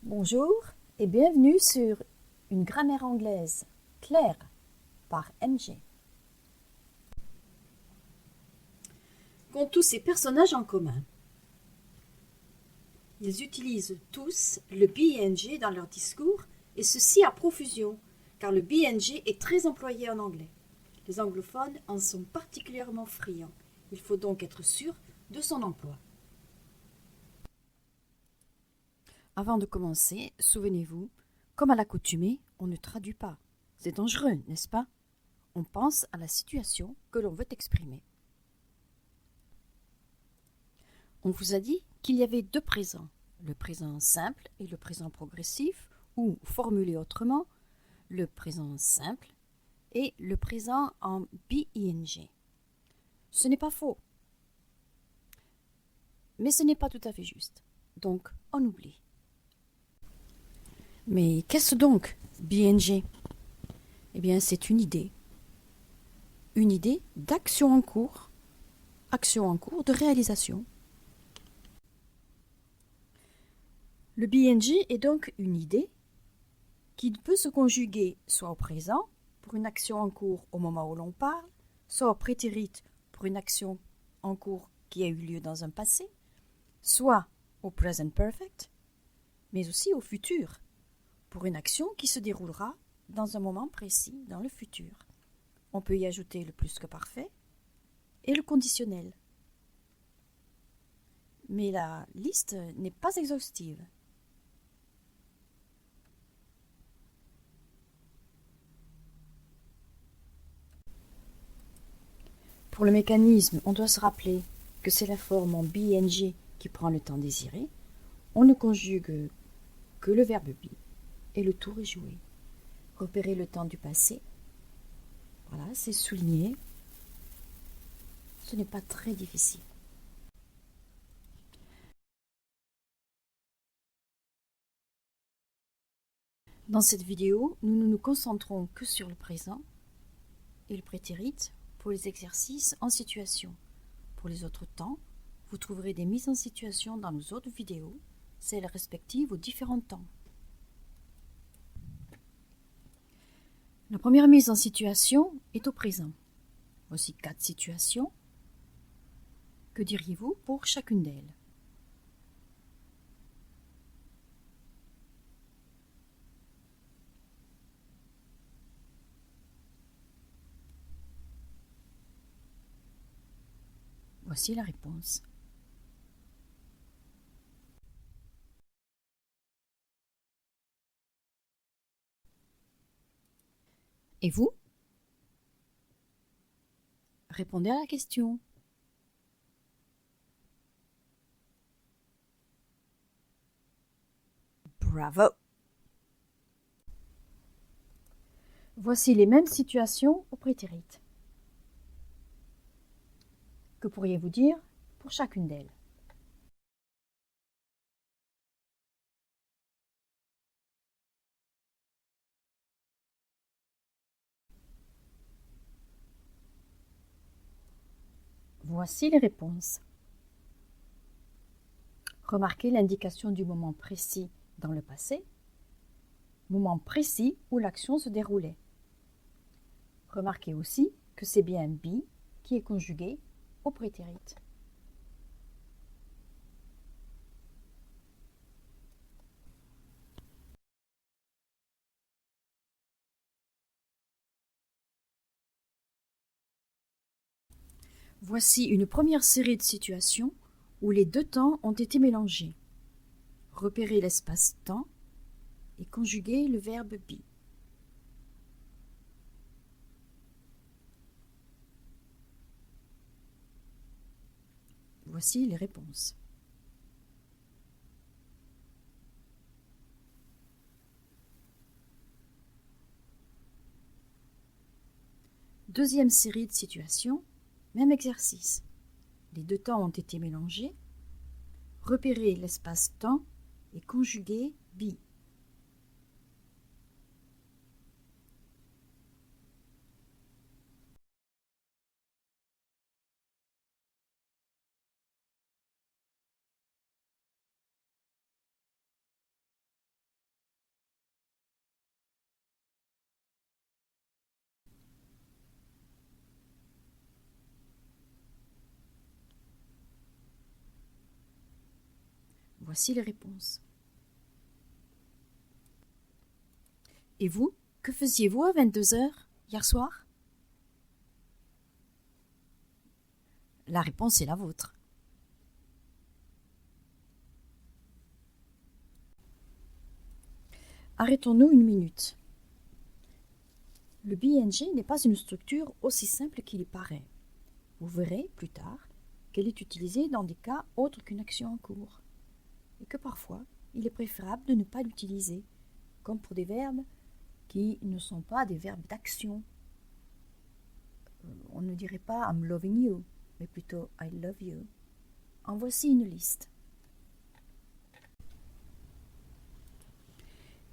Bonjour et bienvenue sur Une grammaire anglaise claire par MG. Qu'ont tous ces personnages en commun? Ils utilisent tous le BNG dans leur discours et ceci à profusion, car le BNG est très employé en anglais. Les anglophones en sont particulièrement friands. Il faut donc être sûr de son emploi. Avant de commencer, souvenez-vous, comme à l'accoutumée, on ne traduit pas. C'est dangereux, n'est-ce pas? On pense à la situation que l'on veut exprimer. On vous a dit qu'il y avait deux présents, le présent simple et le présent progressif, ou formulé autrement, le présent simple et le présent en BING. Ce n'est pas faux, mais ce n'est pas tout à fait juste. Donc, on oublie. Mais qu'est-ce donc BNG? Eh bien, c'est une idée d'action en cours de réalisation. Le BNG est donc une idée qui peut se conjuguer soit au présent, pour une action en cours au moment où l'on parle, soit au prétérit pour une action en cours qui a eu lieu dans un passé, soit au present perfect, mais aussi au futur, pour une action qui se déroulera dans un moment précis dans le futur. On peut y ajouter le plus que parfait et le conditionnel. Mais la liste n'est pas exhaustive. Pour le mécanisme, on doit se rappeler que c'est la forme en BNG qui prend le temps désiré. On ne conjugue que le verbe be et le tour est joué. Repérer le temps du passé. Voilà, c'est souligné. Ce n'est pas très difficile. Dans cette vidéo, nous ne nous concentrons que sur le présent et le prétérit pour les exercices en situation. Pour les autres temps, vous trouverez des mises en situation dans nos autres vidéos, celles respectives aux différents temps. La première mise en situation est au présent. Voici 4 situations. Que diriez-vous pour chacune d'elles? Voici la réponse. Et vous? Répondez à la question. Bravo! Voici les mêmes situations au prétérit. Que pourriez-vous dire pour chacune d'elles? Voici les réponses. Remarquez l'indication du moment précis dans le passé, moment précis où l'action se déroulait. Remarquez aussi que c'est bien be qui est conjugué au prétérit. Voici une première série de situations où les deux temps ont été mélangés. Repérez l'espace-temps et conjuguez le verbe be. Voici les réponses. Deuxième série de situations, même exercice. Les deux temps ont été mélangés. Repérez l'espace-temps et conjuguez be. Voici les réponses. Et vous, que faisiez-vous à 22 heures hier soir? La réponse est la vôtre. Arrêtons-nous une minute. Le BNG n'est pas une structure aussi simple qu'il y paraît. Vous verrez plus tard qu'elle est utilisée dans des cas autres qu'une action en cours, et que parfois il est préférable de ne pas l'utiliser, comme pour des verbes qui ne sont pas des verbes d'action. On ne dirait pas I'm loving you, mais plutôt I love you. En voici une liste.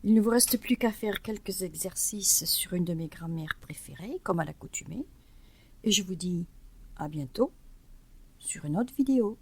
Il ne vous reste plus qu'à faire quelques exercices sur une de mes grammaires préférées, comme à l'accoutumée, et je vous dis à bientôt sur une autre vidéo.